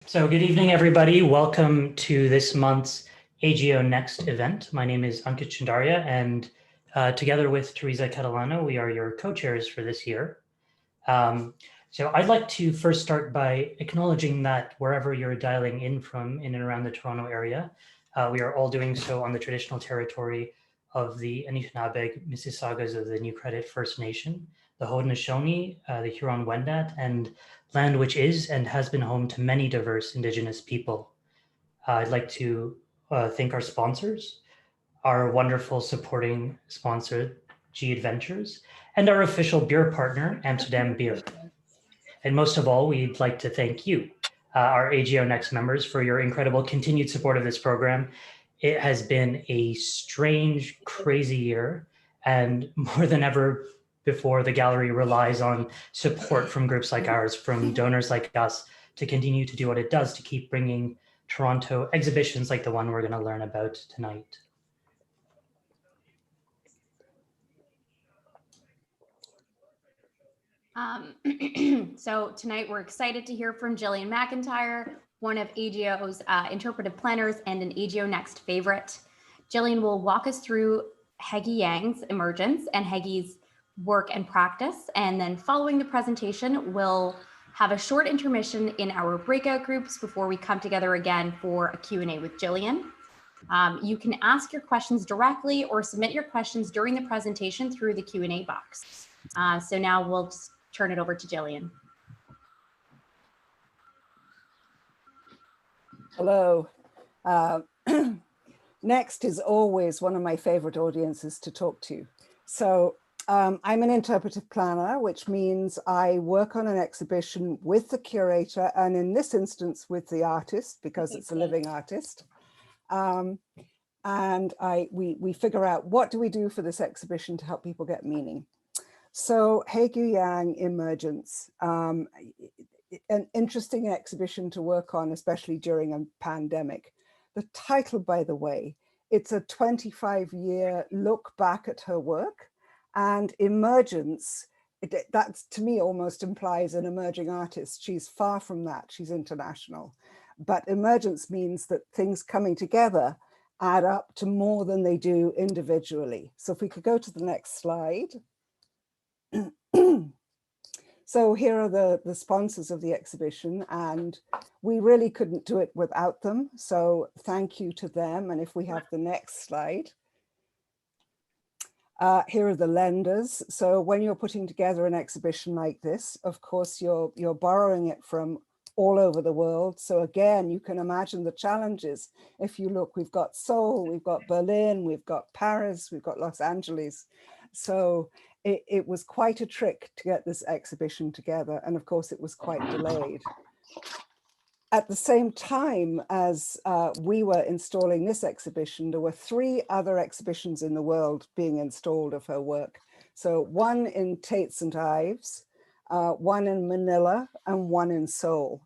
So good evening, everybody. Welcome to this month's AGO Next event. My name is Ankit Chandaria, and together with Teresa Catalano, we are your co-chairs for this year. So I'd like to first start by acknowledging that wherever you're dialing in from in and around the Toronto area, we are all doing so on the traditional territory of the Anishinaabe Mississaugas of the New Credit First Nation, the Haudenosaunee, the Huron-Wendat, and land which is and has been home to many diverse Indigenous people. I'd like to thank our sponsors, our wonderful supporting sponsor, G Adventures, and our official beer partner, Amsterdam Beer. And most of all, we'd like to thank you, our AGO Next members, for your incredible continued support of this program. It has been a strange, crazy year, and more than ever before, the gallery relies on support from groups like ours, from donors like us, to continue to do what it does to keep bringing Toronto exhibitions like the one we're going to learn about tonight. So tonight we're excited to hear from Jillian McIntyre, one of AGO's interpretive planners and an AGO Next favorite. Jillian will walk us through Heggie Yang's emergence and Heggie's work and practice. And then following the presentation, we'll have a short intermission in our breakout groups before we come together again for a Q&A with Jillian. You can ask your questions directly or submit your questions during the presentation through the Q&A box. So now we'll just turn it over to Jillian. Hello. Next is always one of my favorite audiences to talk to. So I'm an interpretive planner, which means I work on an exhibition with the curator, and in this instance with the artist, because it's a living artist. And we figure out, what do we do for this exhibition to help people get meaning? So Heggie Yang Emergence, an interesting exhibition to work on, especially during a pandemic. The title, by the way, it's a 25-year look back at her work, and emergence, that to me almost implies an emerging artist. She's far from that, she's international. But emergence means that things coming together add up to more than they do individually. So if we could go to the next slide. So here are the sponsors of the exhibition, and we really couldn't do it without them. So thank you to them. And if we have the next slide. Here are the lenders. So when you're putting together an exhibition like this, of course, you're borrowing it from all over the world. So again, you can imagine the challenges. If you look, we've got Seoul, we've got Berlin, we've got Paris, we've got Los Angeles. So it was quite a trick to get this exhibition together. And of course, it was quite delayed. At the same time as we were installing this exhibition, there were 3 other exhibitions in the world being installed of her work. So one in Tate St. Ives, one in Manila, and one in Seoul.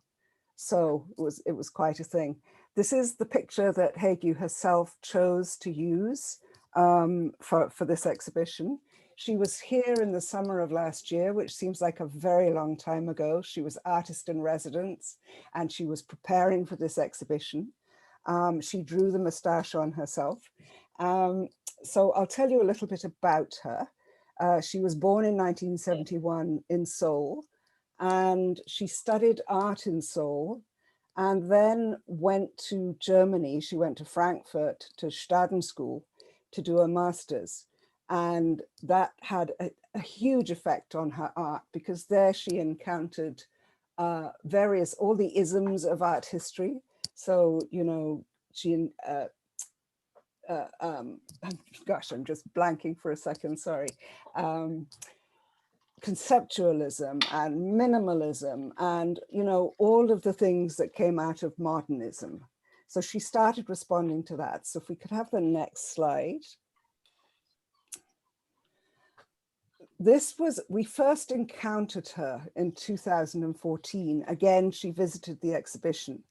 So it was quite a thing. This is the picture that Heggie herself chose to use for this exhibition. She was here in the summer of last year, which seems like a very long time ago. She was artist in residence, and she was preparing for this exhibition. She drew the moustache on herself. So I'll tell you a little bit about her. She was born in 1971 in Seoul, and she studied art in Seoul, and then went to Germany. She went to Frankfurt, to Staden School, to do a master's. And that had a huge effect on her art, because there she encountered all the isms of art history. So, you know, she, gosh, I'm just blanking for a second, sorry. Conceptualism and minimalism and, you know, all of the things that came out of modernism. So she started responding to that. So if we could have the next slide. We first encountered her in 2014. Again, she visited the exhibition,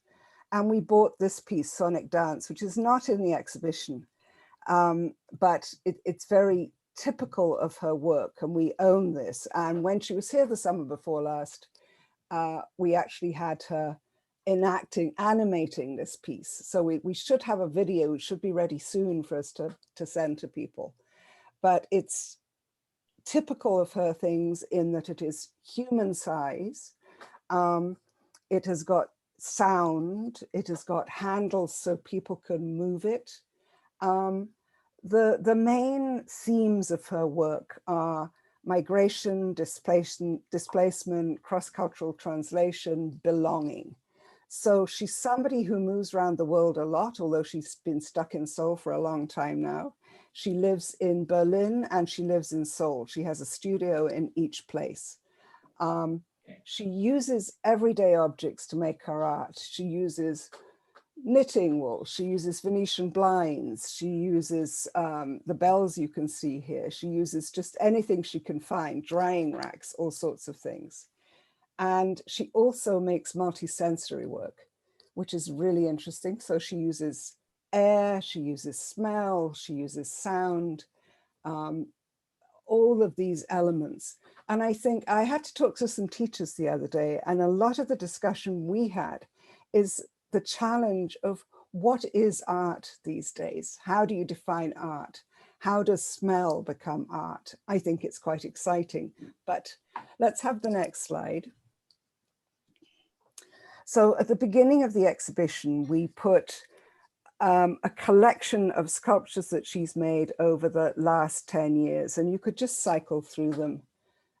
and we bought this piece, Sonic Dance, which is not in the exhibition, but it's very typical of her work, and we own this. And when she was here the summer before last, we actually had her animating this piece. So we should have a video, it should be ready soon for us to send to people. But it's typical of her things in that it is human size. It has got sound, it has got handles so people can move it. The main themes of her work are migration, displacement, cross-cultural translation, belonging. So she's somebody who moves around the world a lot, although she's been stuck in Seoul for a long time now. She lives in Berlin and she lives in Seoul. She has a studio in each place. She uses everyday objects to make her art. She uses knitting wool, she uses Venetian blinds, she uses the bells you can see here. She uses just anything she can find, drying racks, all sorts of things. And she also makes multi-sensory work, which is really interesting. So she uses air, she uses smell, she uses sound, all of these elements. And I think I had to talk to some teachers the other day, and a lot of the discussion we had is the challenge of what is art these days? How do you define art? How does smell become art? I think it's quite exciting, but let's have the next slide. So at the beginning of the exhibition, we put a collection of sculptures that she's made over the last 10 years, and you could just cycle through them,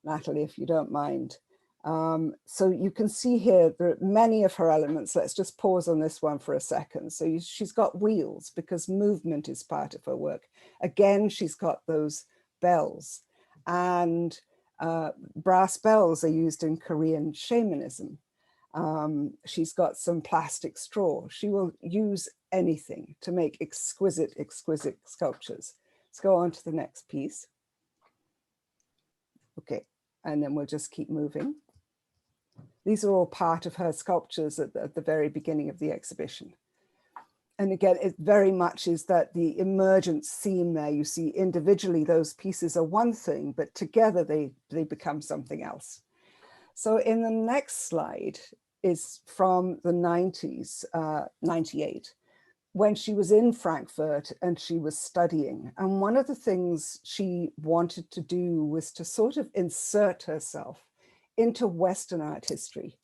Natalie, if you don't mind. So you can see here, there are many of her elements. Let's just pause on this one for a second. So she's got wheels because movement is part of her work. Again, she's got those bells, and brass bells are used in Korean shamanism. She's got some plastic straw. She will use anything to make exquisite, exquisite sculptures. Let's go on to the next piece. Okay, and then we'll just keep moving. These are all part of her sculptures at the very beginning of the exhibition. And again, it very much is that the emergent theme there. You see individually those pieces are one thing, but together they become something else. So in the next slide is from the 90s, 98, when she was in Frankfurt and she was studying. And one of the things she wanted to do was to sort of insert herself into Western art history.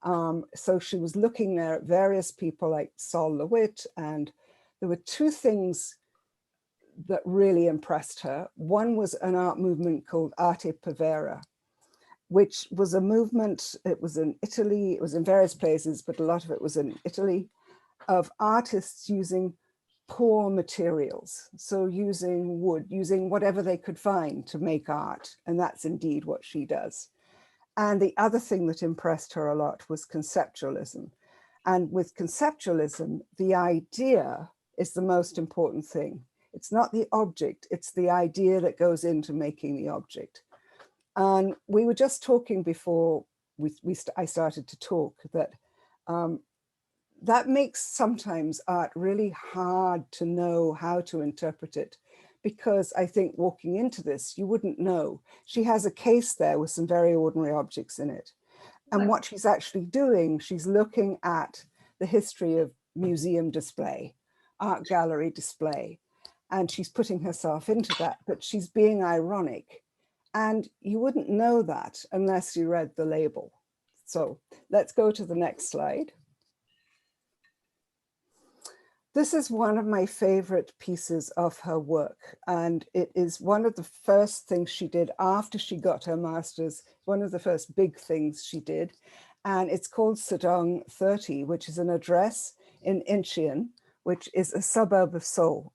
So she was looking there at various people like Sol LeWitt, and there were two things that really impressed her. One was an art movement called Arte Povera, which was a movement, it was in Italy, it was in various places, but a lot of it was in Italy, of artists using poor materials. So using wood, using whatever they could find to make art. And that's indeed what she does. And the other thing that impressed her a lot was conceptualism. And with conceptualism, the idea is the most important thing. It's not the object, it's the idea that goes into making the object. And we were just talking before I started to talk that that makes sometimes art really hard to know how to interpret it, because I think walking into this, you wouldn't know. She has a case there with some very ordinary objects in it. And what she's actually doing, she's looking at the history of museum display, art gallery display, and she's putting herself into that, but she's being ironic. And you wouldn't know that unless you read the label. So let's go to the next slide. This is one of my favorite pieces of her work, and it is one of the first things she did after she got her master's, one of the first big things she did, and it's called Sedong 30, which is an address in Incheon, which is a suburb of Seoul.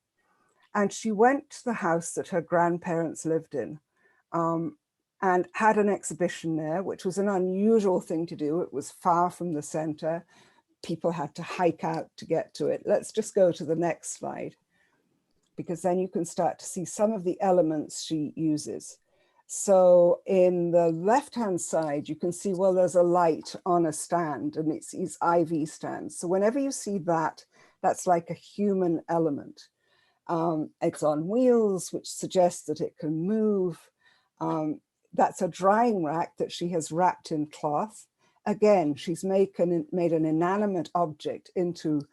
And she went to the house that her grandparents lived in and had an exhibition there, which was an unusual thing to do. It was far from the center. People had to hike out to get to it. Let's just go to the next slide, because then you can start to see some of the elements she uses. So in the left-hand side, you can see, well, there's a light on a stand, and it's these IV stands. So whenever you see that, that's like a human element. It's on wheels, which suggests that it can move. That's a drying rack that she has wrapped in cloth. again, she's made an inanimate object into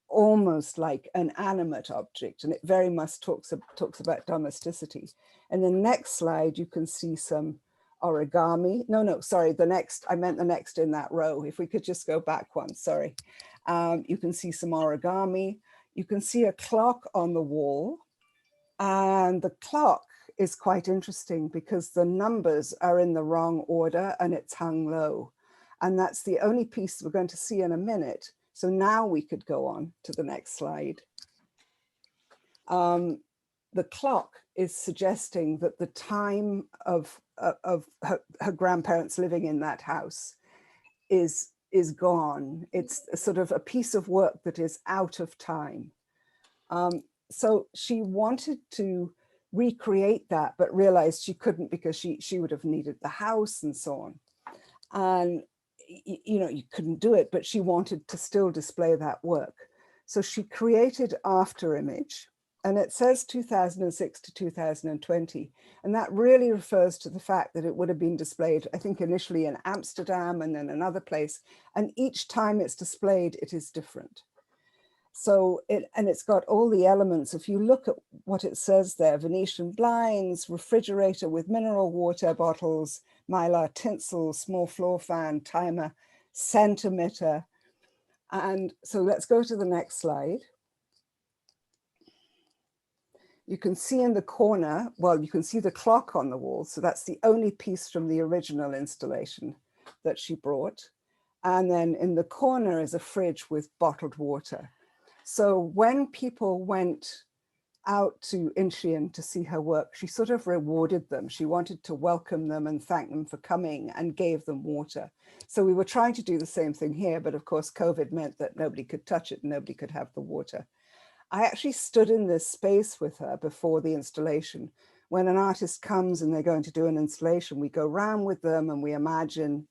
almost like an animate object, and it very much talks about domesticity. And the next slide, you can see some origami. No, sorry, I meant the next in that row. If we could just go back one, sorry. You can see some origami. You can see a clock on the wall, and the clock is quite interesting because the numbers are in the wrong order and it's hung low. And that's the only piece we're going to see in a minute. So now we could go on to the next slide. The clock is suggesting that the time of her grandparents living in that house is gone. It's sort of a piece of work that is out of time. So she wanted to recreate that, but realized she couldn't because she would have needed the house and so on. And you know, you couldn't do it, but she wanted to still display that work. So she created After Image, and it says 2006 to 2020. And that really refers to the fact that it would have been displayed, I think, initially in Amsterdam and then another place. And each time it's displayed, it is different. So it's got all the elements. If you look at what it says there, Venetian blinds, refrigerator with mineral water bottles, mylar tinsel, small floor fan, timer, centimeter. And so let's go to the next slide. You can see in the corner, well, you can see the clock on the wall. So that's the only piece from the original installation that she brought. And then in the corner is a fridge with bottled water. So when people went out to Incheon to see her work, she sort of rewarded them. She wanted to welcome them and thank them for coming and gave them water. So we were trying to do the same thing here, but of course, COVID meant that nobody could touch it, nobody could have the water. I actually stood in this space with her before the installation. When an artist comes and they're going to do an installation, we go round with them and we imagine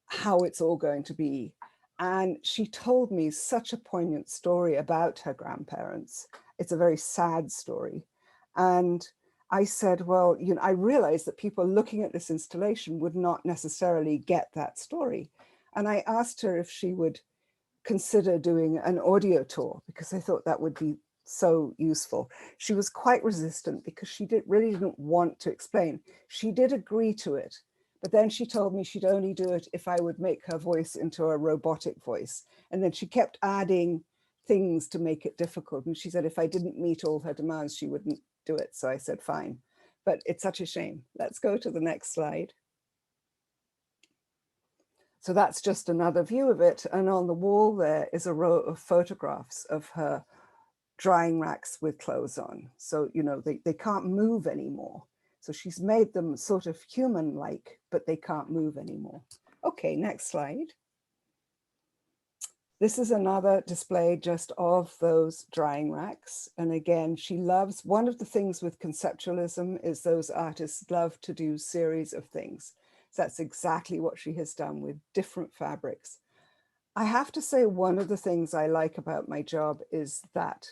how it's all going to be. And she told me such a poignant story about her grandparents. It's a very sad story. And I said, well, you know, I realized that people looking at this installation would not necessarily get that story. And I asked her if she would consider doing an audio tour because I thought that would be so useful. She was quite resistant because she really didn't want to explain. She did agree to it. But then she told me she'd only do it if I would make her voice into a robotic voice. And then she kept adding things to make it difficult. And she said if I didn't meet all her demands, she wouldn't do it. So I said, fine. But it's such a shame. Let's go to the next slide. So that's just another view of it. And on the wall there is a row of photographs of her drying racks with clothes on. So, you know, they can't move anymore. So she's made them sort of human-like, but they can't move anymore. Okay, next slide. This is another display just of those drying racks. And again, she loves, one of the things with conceptualism is those artists love to do series of things. So that's exactly what she has done with different fabrics. I have to say one of the things I like about my job is that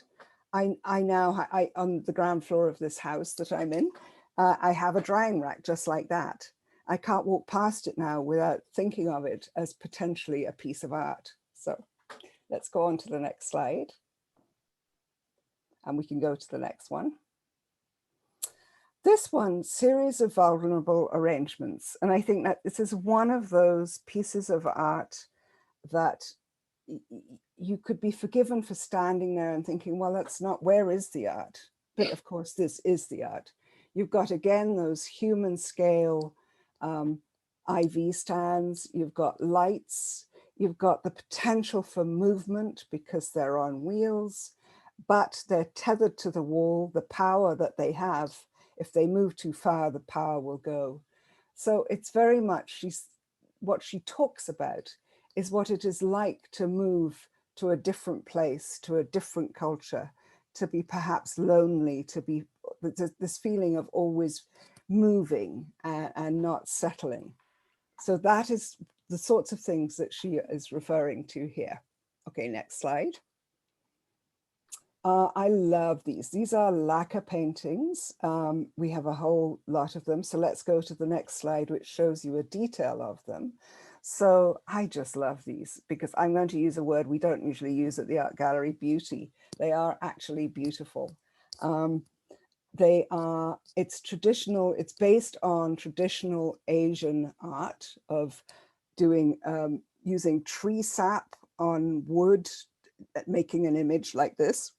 I now, on the ground floor of this house that I'm in, I have a drying rack just like that. I can't walk past it now without thinking of it as potentially a piece of art. So let's go on to the next slide. And we can go to the next one. This one, series of vulnerable arrangements. And I think that this is one of those pieces of art that you could be forgiven for standing there and thinking, well, that's not, where is the art? But of course, this is the art. You've got, again, those human scale IV stands, you've got lights, you've got the potential for movement because they're on wheels, but they're tethered to the wall. The power that they have, if they move too far, the power will go. So it's very much, what she talks about is what it is like to move to a different place, to a different culture, to be perhaps lonely, to be this feeling of always moving and not settling. So that is the sorts of things that she is referring to here. Okay, next slide. I love these. These are lacquer paintings. We have a whole lot of them. So let's go to the next slide, which shows you a detail of them. So I just love these because I'm going to use a word we don't usually use at the art gallery, beauty. They are actually beautiful. It's traditional, it's based on traditional Asian art of doing, using tree sap on wood, making an image like this.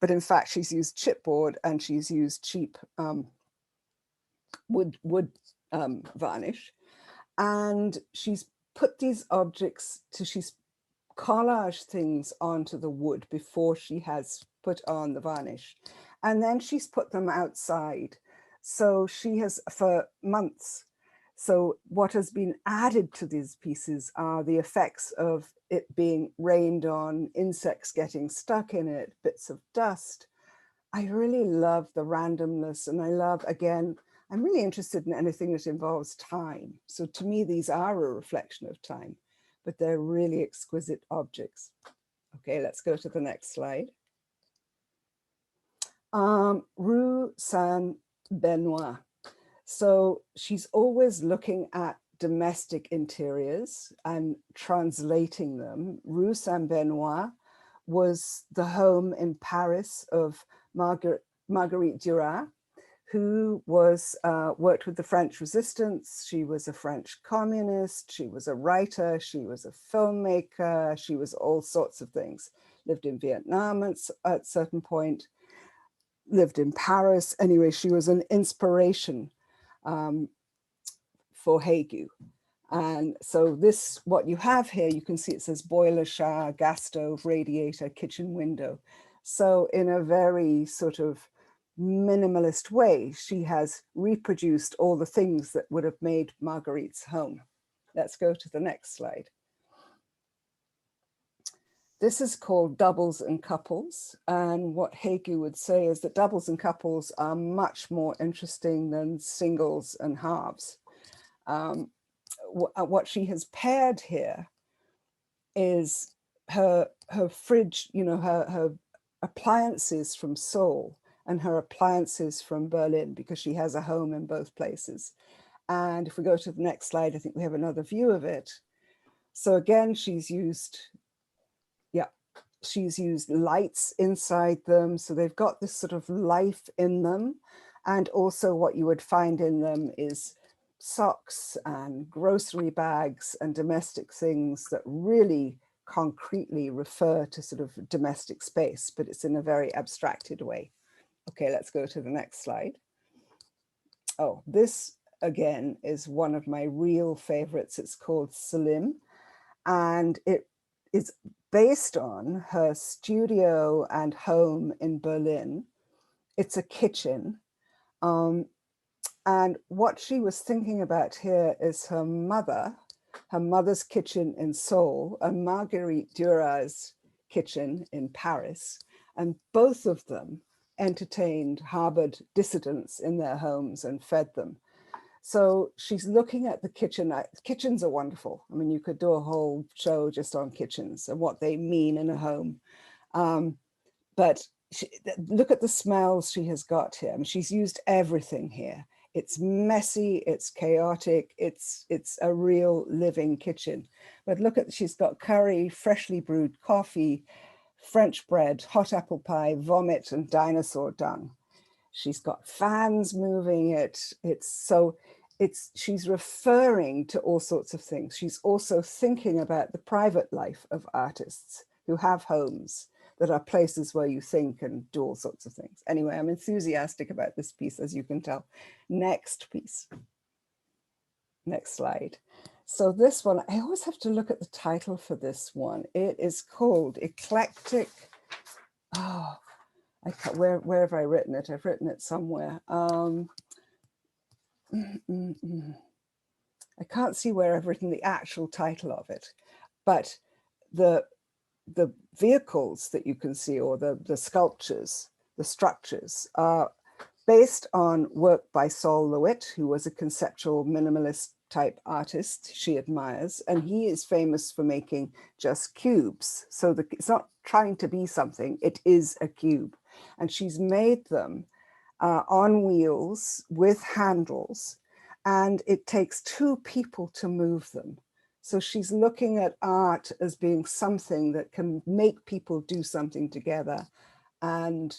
But in fact, she's used chipboard and she's used cheap wood varnish. And she's put these objects she's collaged things onto the wood before she has put on the varnish. And then she's put them outside. So she has for months. So what has been added to these pieces are the effects of it being rained on, insects getting stuck in it, bits of dust. I really love the randomness, and I love, again, I'm really interested in anything that involves time. So to me, these are a reflection of time, but they're really exquisite objects. Okay, let's go to the next slide. Rue Saint-Benoît. So she's always looking at domestic interiors and translating them. Rue Saint-Benoît was the home in Paris of Marguerite Duras, who was worked with the French Resistance. She was a French communist. She was a writer. She was a filmmaker. She was all sorts of things. Lived in Vietnam at a certain point. Lived in Paris. Anyway, she was an inspiration for Hague. And so this, what you have here, you can see it says boiler, shower, gas stove, radiator, kitchen window. So in a very sort of minimalist way, she has reproduced all the things that would have made Marguerite's home. Let's go to the next slide. This is called doubles and couples. And what Hague would say is that doubles and couples are much more interesting than singles and halves. What she has paired here is her fridge, you know, her appliances from Seoul and her appliances from Berlin, because she has a home in both places. And if we go to the next slide, I think we have another view of it. So again, she's used lights inside them. So they've got this sort of life in them. And also what you would find in them is socks and grocery bags and domestic things that really concretely refer to sort of domestic space, but it's in a very abstracted way. Okay, let's go to the next slide. Oh, this again is one of my real favorites. It's called Selim, and it is based on her studio and home in Berlin. It's a kitchen. And what she was thinking about here is her mother's kitchen in Seoul, and Marguerite Duras' kitchen in Paris. And both of them harbored dissidents in their homes and fed them. So she's looking at the kitchen. Kitchens are wonderful. I mean, you could do a whole show just on kitchens and what they mean in a home. But look at the smells she has got here. I mean, she's used everything here. It's messy, it's chaotic, it's a real living kitchen. But look at, she's got curry, freshly brewed coffee, French bread, hot apple pie, vomit, and dinosaur dung. She's got fans moving it. She's referring to all sorts of things. She's also thinking about the private life of artists who have homes that are places where you think and do all sorts of things. Anyway, I'm enthusiastic about this piece, as you can tell. Next piece. Next slide. So this one, I always have to look at the title for this one. It is called Eclectic. Oh, where have I written it? I've written it somewhere. I can't see where I've written the actual title of it, but the vehicles that you can see, or the sculptures, the structures, are based on work by Sol LeWitt, who was a conceptual minimalist type artist she admires, and he is famous for making just cubes. So it's not trying to be something, it is a cube. And she's made them on wheels with handles, and it takes two people to move them. So she's looking at art as being something that can make people do something together and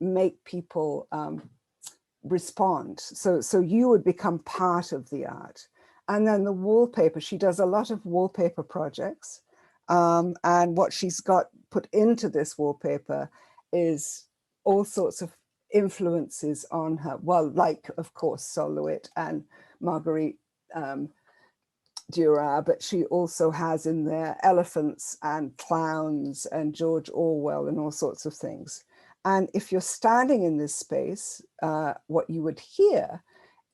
make people respond. So you would become part of the art. And then the wallpaper, she does a lot of wallpaper projects. And what she's got put into this wallpaper is all sorts of influences on her. Well, like, of course, Sol LeWitt and Marguerite Duras, but she also has in there elephants and clowns and George Orwell and all sorts of things. And if you're standing in this space, what you would hear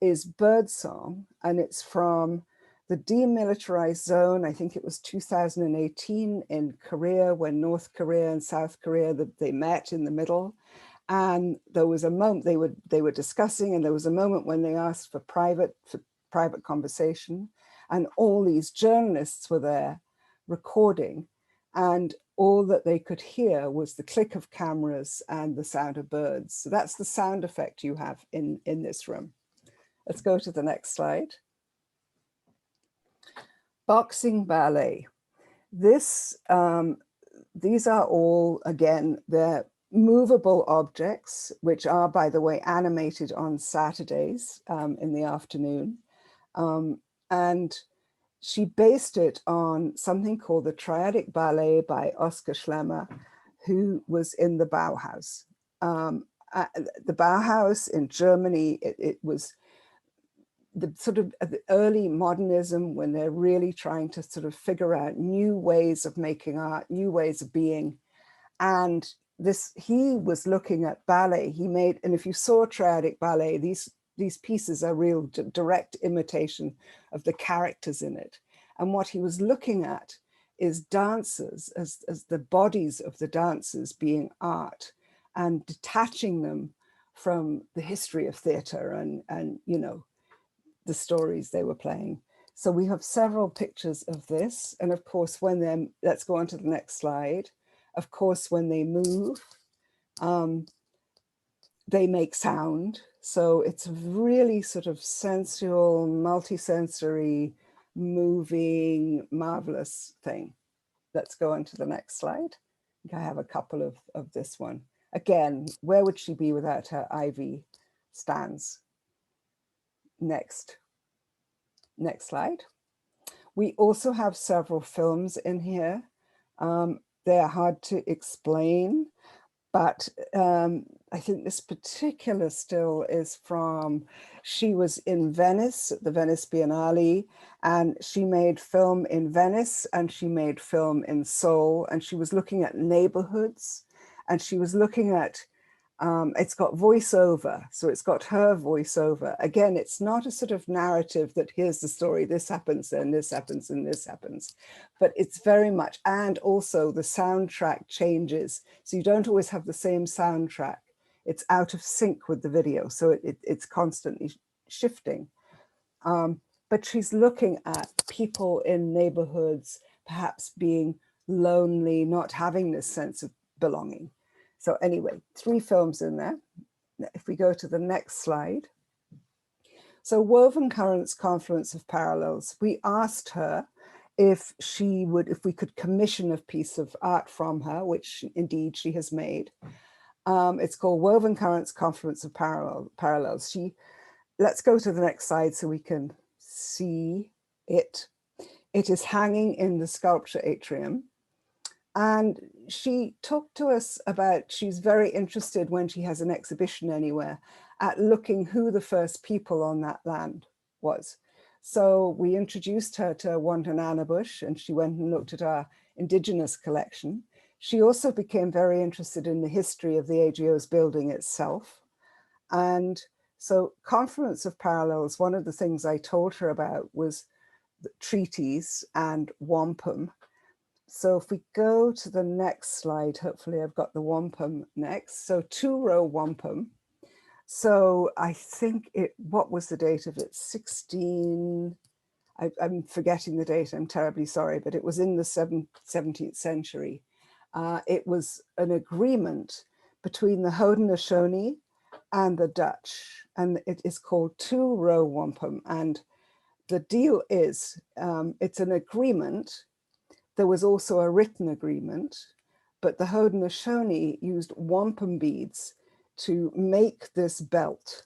is birdsong, and it's from the demilitarized zone. I think it was 2018 in Korea, when North Korea and South Korea, they met in the middle. And there was a moment they were discussing, and there was a moment when they asked for private conversation, and all these journalists were there recording, and all that they could hear was the click of cameras and the sound of birds. So that's the sound effect you have in this room. Let's go to the next slide. Boxing ballet. This, these are all, again, they're movable objects, which are, by the way, animated on Saturdays in the afternoon. And she based it on something called the Triadic Ballet by Oskar Schlemmer, who was in the Bauhaus. The Bauhaus in Germany, it was the sort of the early modernism, when they're really trying to sort of figure out new ways of making art, new ways of being. And he was looking at ballet. He made, and if you saw Triadic Ballet, these pieces are real direct imitation of the characters in it. And what he was looking at is dancers as the bodies of the dancers being art, and detaching them from the history of theater and you know, the stories they were playing. So we have several pictures of this. And of course, when they're, let's go on to the next slide. Of course, when they move, they make sound. So it's a really sort of sensual, multisensory, moving, marvelous thing. Let's go on to the next slide. I think I have a couple of this one. Again, where would she be without her ivy stands? Next slide. We also have several films in here. They're hard to explain, but I think this particular still is from, she was in Venice at the Venice Biennale, and she made film in Venice and she made film in Seoul, and she was looking at neighborhoods, and she was looking at, it's got voiceover, so it's got her voiceover. Again, it's not a sort of narrative that here's the story, this happens, then this happens, and this happens, but it's very much, and also the soundtrack changes. So you don't always have the same soundtrack. It's out of sync with the video, so it's constantly shifting. But she's looking at people in neighborhoods, perhaps being lonely, not having this sense of belonging. So anyway, 3 films in there. If we go to the next slide. So Woven Currents, Confluence of Parallels. We asked her if we could commission a piece of art from her, which indeed she has made. It's called Woven Currents, Confluence of Parallels. Let's go to the next slide so we can see it. It is hanging in the sculpture atrium. And she talked to us about, she's very interested when she has an exhibition anywhere at looking who the first people on that land was. So we introduced her to Wantananabush, and she went and looked at our indigenous collection. She also became very interested in the history of the AGO's building itself. And so Confluence of Parallels, one of the things I told her about was the treaties and wampum. So if we go to the next slide, hopefully I've got the wampum next. So 2-row wampum. So I think what was the date of it? 16, I'm forgetting the date, I'm terribly sorry, but it was in the 17th century. It was an agreement between the Haudenosaunee and the Dutch, and it is called 2-row wampum. And the deal is, it's an agreement. There was also a written agreement, but the Haudenosaunee used wampum beads to make this belt,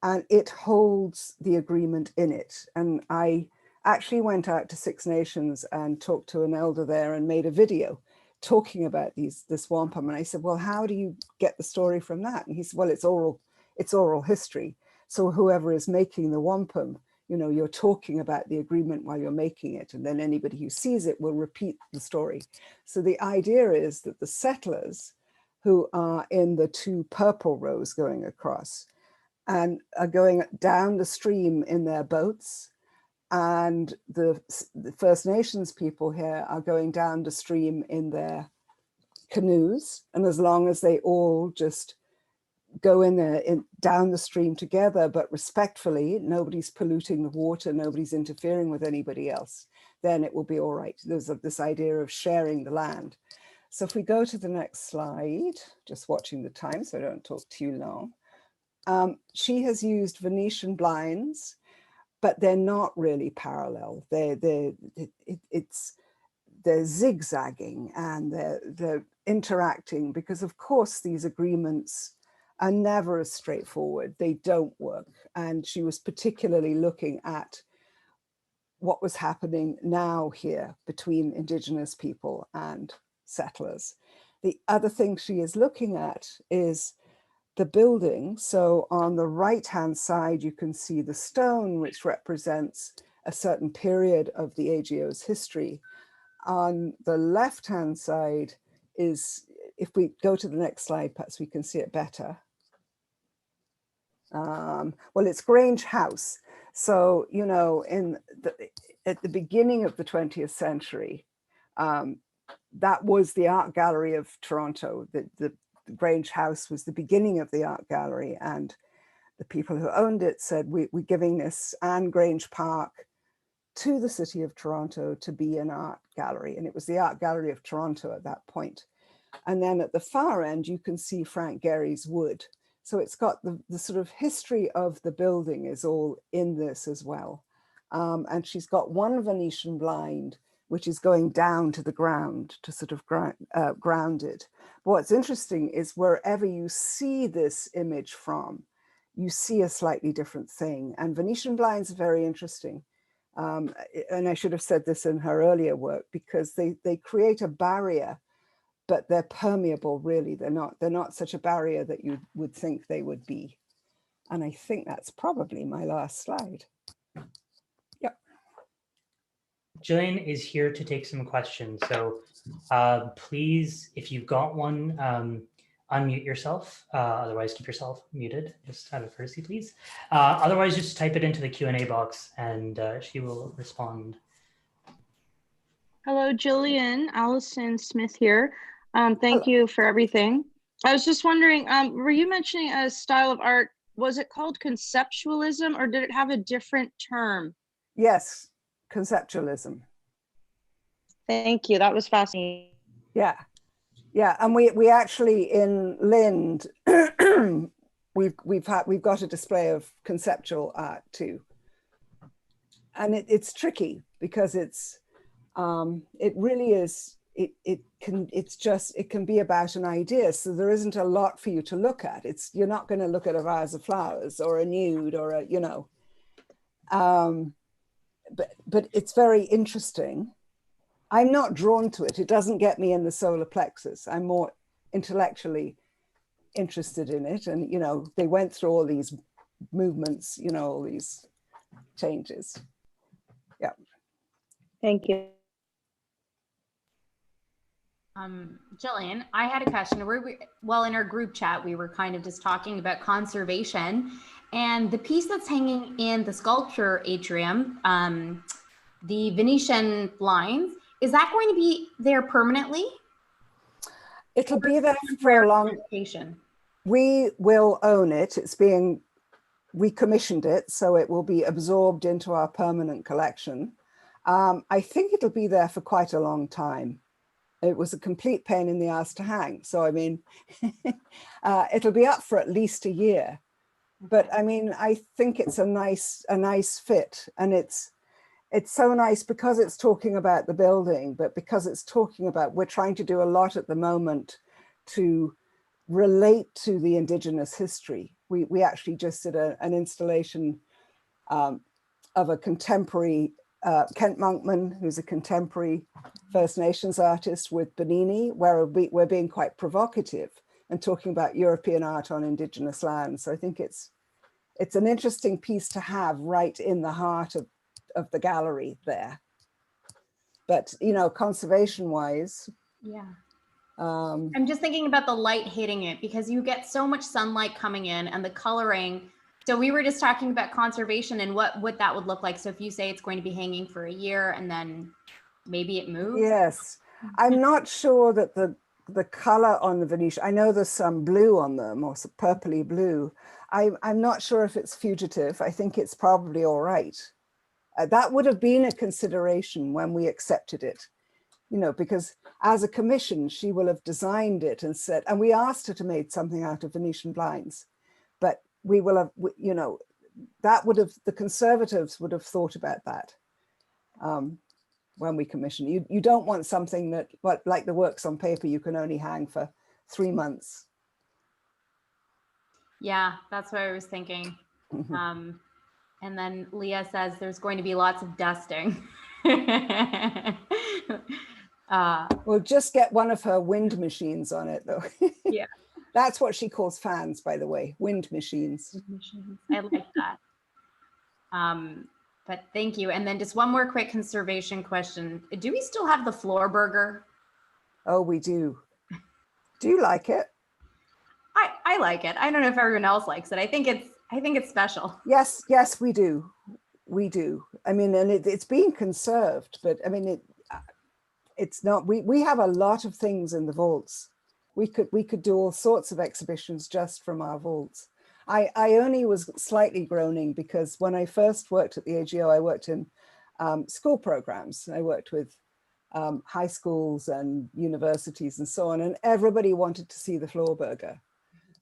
and it holds the agreement in it. And I actually went out to Six Nations and talked to an elder there and made a video talking about this wampum. And I said, well, how do you get the story from that? And he said, well, it's oral history. So whoever is making the wampum, you know, you're talking about the agreement while you're making it, and then anybody who sees it will repeat the story. So the idea is that the settlers who are in the two purple rows going across and are going down the stream in their boats, and the First Nations people here are going down the stream in their canoes. And as long as they all just go in there down the stream together, but respectfully, nobody's polluting the water, nobody's interfering with anybody else, then it will be all right. There's this idea of sharing the land. So if we go to the next slide, just watching the time so I don't talk too long. She has used Venetian blinds, but they're not really parallel. They're zigzagging and they're interacting, because of course these agreements are never as straightforward. They don't work. And she was particularly looking at what was happening now here between Indigenous people and settlers. The other thing she is looking at is the building. So on the right-hand side, you can see the stone, which represents a certain period of the AGO's history. On the left-hand side is, if we go to the next slide, perhaps we can see it better. Well, it's Grange House. So, you know, at the beginning of the 20th century, that was the art gallery of Toronto. The Grange House was the beginning of the art gallery, and the people who owned it said, we're giving this and Grange Park to the city of Toronto to be an art gallery. And it was the Art Gallery of Toronto at that point. And then at the far end, you can see Frank Gehry's wood. So it's got the sort of history of the building is all in this as well. And she's got one Venetian blind, which is going down to the ground to sort of ground it. But what's interesting is wherever you see this image from, you see a slightly different thing. And Venetian blinds are very interesting. And I should have said this in her earlier work, because they create a barrier, but they're permeable, really. They're not such a barrier that you would think they would be. And I think that's probably my last slide. Yep. Jillian is here to take some questions. So please, if you've got one, unmute yourself. Otherwise, keep yourself muted, just out of courtesy, please. Otherwise, just type it into the Q&A box and she will respond. Hello, Jillian. Allison Smith here. Thank you for everything. I was just wondering, were you mentioning a style of art? Was it called conceptualism, or did it have a different term? Yes, conceptualism. Thank you. That was fascinating. Yeah. Yeah, and we actually in Lind, we've got a display of conceptual art too, and it's tricky because it really is. It can be about an idea, so there isn't a lot for you to look at. You're not going to look at a vase of flowers or a nude or a, you know, but it's very interesting. I'm not drawn to it. It doesn't get me in the solar plexus. I'm more intellectually interested in it. And, you know, they went through all these movements, you know, all these changes. Yeah. Thank you. Jillian, I had a question. Well, in our group chat, we were kind of just talking about conservation, and the piece that's hanging in the sculpture atrium, the Venetian blinds, is that going to be there permanently? It'll be there for a long time. We will own it. We commissioned it, so it will be absorbed into our permanent collection. I think it'll be there for quite a long time. It was a complete pain in the ass to hang. So, I mean, it'll be up for at least a year. But I mean, I think it's a nice fit. And it's so nice because it's talking about the building, but because it's talking about, we're trying to do a lot at the moment to relate to the Indigenous history. We actually just did an installation of a contemporary, Kent Monkman, who's a contemporary First Nations artist with Benini, where we're being quite provocative and talking about European art on Indigenous lands. So I think it's an interesting piece to have right in the heart of the gallery there. But, you know, conservation wise, Yeah. I'm just thinking about the light hitting it, because you get so much sunlight coming in and the coloring. So we were just talking about conservation and what that would look like. So if you say it's going to be hanging for a year and then maybe it moves. yes, I'm not sure that the color on the Venetian, I know there's some blue on them or some purpley blue. I'm not sure if it's fugitive. I think it's probably all right. That would have been a consideration when we accepted it, you know, because as a commission, she will have designed it and said, and we asked her to make something out of Venetian blinds, but we will have, you know, that would have, the conservatives would have thought about that when we commission. You don't want something that, like the works on paper, you can only hang for 3 months. Yeah, that's what I was thinking. And then Leah says there's going to be lots of dusting. We'll just get one of her wind machines on it, though. Yeah. That's what she calls fans, by the way, wind machines. I like that. But thank you. And then just one more quick conservation question. Do we still have the floor burger? Oh, we do. Do you like it? I like it. I don't know if everyone else likes it. I think it's special. Yes, yes, we do. We do. I mean, and it's being conserved, but I mean, it's not, we have a lot of things in the vaults. We could do all sorts of exhibitions just from our vaults. I only was slightly groaning because when I first worked at the AGO, I worked in school programs. I worked with high schools and universities and so on, and everybody wanted to see the floor burger.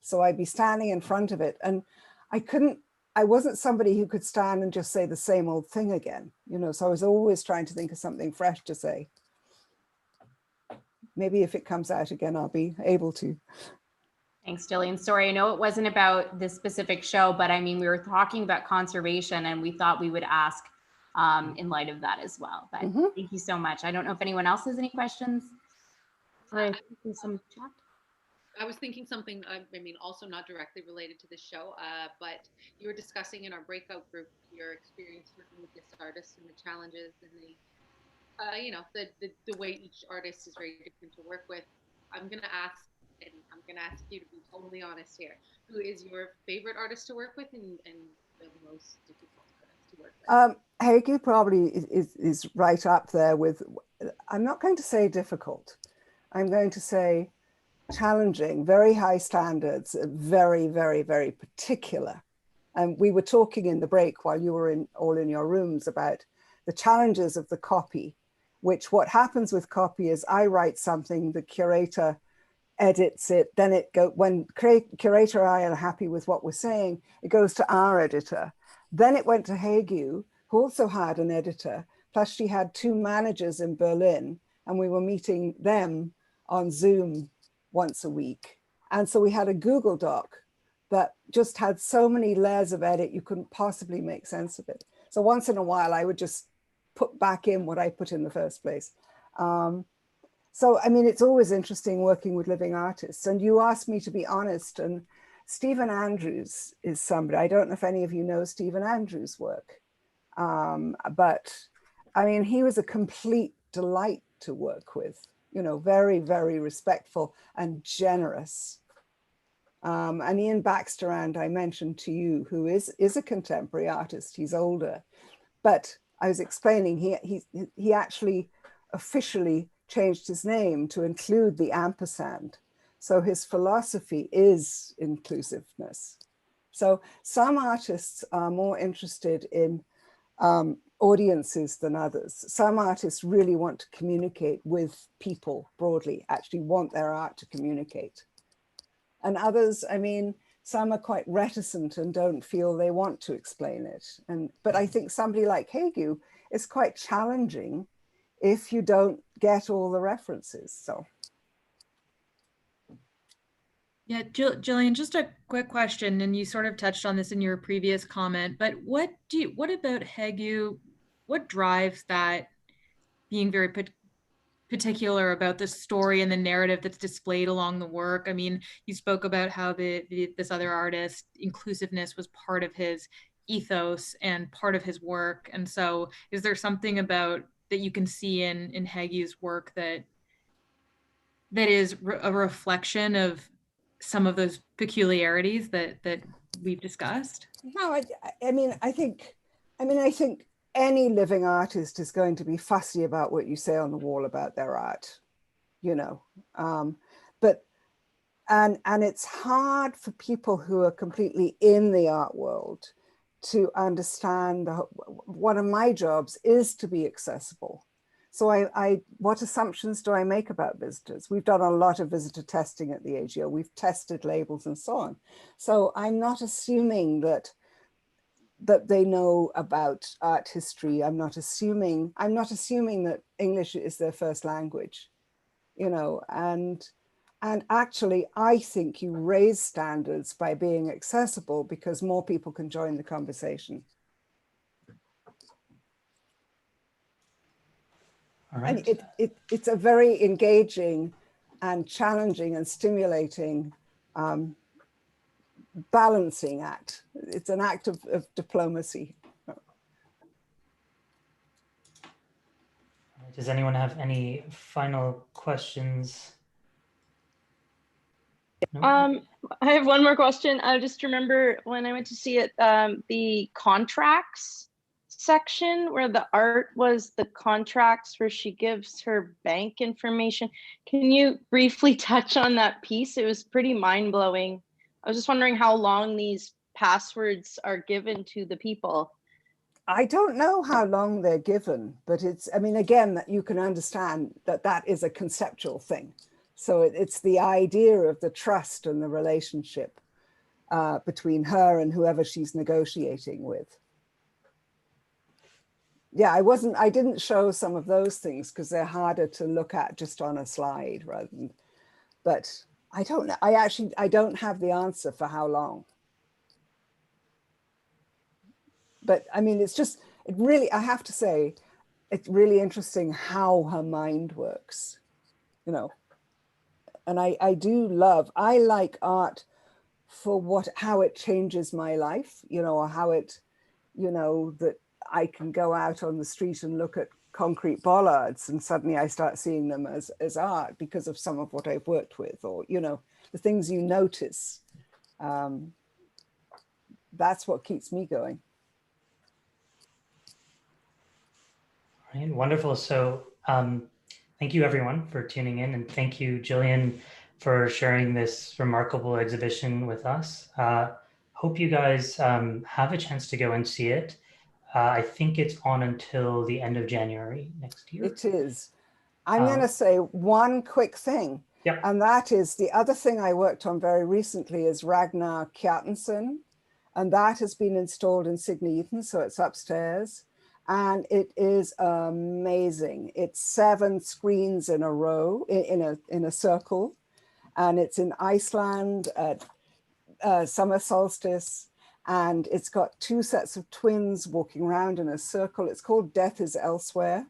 So I'd be standing in front of it, and I wasn't somebody who could stand and just say the same old thing again, you know, so I was always trying to think of something fresh to say. Maybe if it comes out again, I'll be able to. Thanks, Jillian. Sorry, I know it wasn't about this specific show, but I mean, we were talking about conservation and we thought we would ask in light of that as well. But thank you so much. I don't know if anyone else has any questions. Some chat. I was thinking something, I mean, also not directly related to this show, but you were discussing in our breakout group your experience working with this artist and the challenges and the, you know, the way each artist is very different to work with. I'm going to ask, and I'm going to ask you to be totally honest here, who is your favorite artist to work with and the most difficult artist to work with? Hege probably is right up there with, I'm not going to say difficult. I'm going to say challenging, very high standards, very, very, very particular. And we were talking in the break while you were all in your rooms about the challenges of the copy, which what happens with copy is I write something, the curator edits it, then when curator and I are happy with what we're saying, it goes to our editor. Then it went to Hege, who also had an editor, plus she had 2 managers in Berlin, and we were meeting them on Zoom once a week. And so we had a Google Doc that just had so many layers of edit, you couldn't possibly make sense of it. So once in a while, I would just put back in what I put in the first place. So, I mean, it's always interesting working with living artists. And you asked me to be honest, and Stephen Andrews is somebody, I don't know if any of you know Stephen Andrews' work, but I mean, he was a complete delight to work with, you know, very, very respectful and generous. And Ian Baxterand, I mentioned to you, who is a contemporary artist, he's older, but I was explaining, he actually officially changed his name to include the ampersand. So his philosophy is inclusiveness. So some artists are more interested in audiences than others. Some artists really want to communicate with people broadly, actually want their art to communicate. And others, I mean, some are quite reticent and don't feel they want to explain it. But I think somebody like Hege is quite challenging if you don't get all the references. So. Yeah, Jillian, just a quick question, and you sort of touched on this in your previous comment, but what about Hegu, what drives that being very particular about the story and the narrative that's displayed along the work? I mean, you spoke about how this other artist, inclusiveness was part of his ethos and part of his work. And so is there something about that you can see in Hegu's work that is a reflection of some of those peculiarities that we've discussed? No, I think any living artist is going to be fussy about what you say on the wall about their art, you know. But it's hard for people who are completely in the art world to understand. One of my jobs is to be accessible. So what assumptions do I make about visitors? We've done a lot of visitor testing at the AGO. We've tested labels and so on. So I'm not assuming that they know about art history. I'm not assuming that English is their first language, you know, and actually I think you raise standards by being accessible because more people can join the conversation. All right. And it's a very engaging and challenging and stimulating balancing act. It's an act of diplomacy. Does anyone have any final questions? No? I have one more question. I just remember when I went to see it, the contracts section where the art was the contracts where she gives her bank information. Can you briefly touch on that piece? It was pretty mind-blowing. I was just wondering how long these passwords are given to the people. I don't know how long they're given, but I mean, again, that you can understand that is a conceptual thing. So it's the idea of the trust and the relationship between her and whoever she's negotiating with. Yeah, I didn't show some of those things because they're harder to look at just on a slide rather than, but I don't know. I don't have the answer for how long. But I mean, I have to say, it's really interesting how her mind works, you know. And I like art for how it changes my life, you know, or how it, you know, that I can go out on the street and look at concrete bollards and suddenly I start seeing them as art because of some of what I've worked with, or, you know, the things you notice. That's what keeps me going. All right, wonderful. So thank you everyone for tuning in, and thank you, Jillian, for sharing this remarkable exhibition with us. Hope you guys have a chance to go and see it. I think it's on until the end of January next year. It is. I'm going to say one quick thing. Yep. And that is the other thing I worked on very recently is Ragnar Kjartansson. And that has been installed in Signe Eaton, so it's upstairs. And it is amazing. It's 7 screens in a row, in a circle. And it's in Iceland at summer solstice. And it's got 2 sets of twins walking around in a circle. It's called Death is Elsewhere.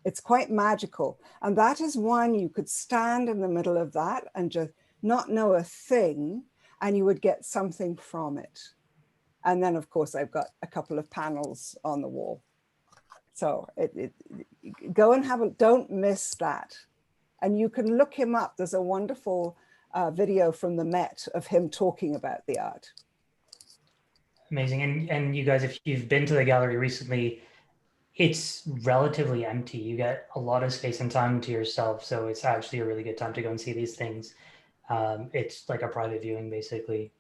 It's quite magical. And that is one you could stand in the middle of that and just not know a thing, and you would get something from it. And then, of course, I've got a couple of panels on the wall. So go and don't miss that. And you can look him up. There's a wonderful video from the Met of him talking about the art. Amazing. And you guys, if you've been to the gallery recently, it's relatively empty. You get a lot of space and time to yourself. So it's actually a really good time to go and see these things. It's like a private viewing, basically.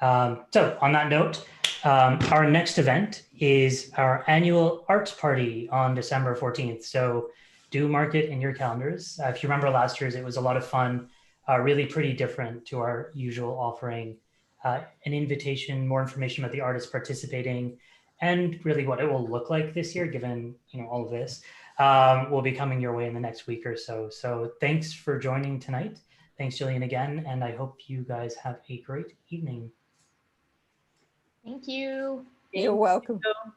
So on that note, our next event is our annual arts party on December 14th. So do mark it in your calendars. If you remember last year's, it was a lot of fun, really pretty different to our usual offering. An invitation, more information about the artists participating, and really what it will look like this year, given all of this, will be coming your way in the next week or so. So thanks for joining tonight. Thanks, Jillian, again, and I hope you guys have a great evening. Thank you. You're welcome. you.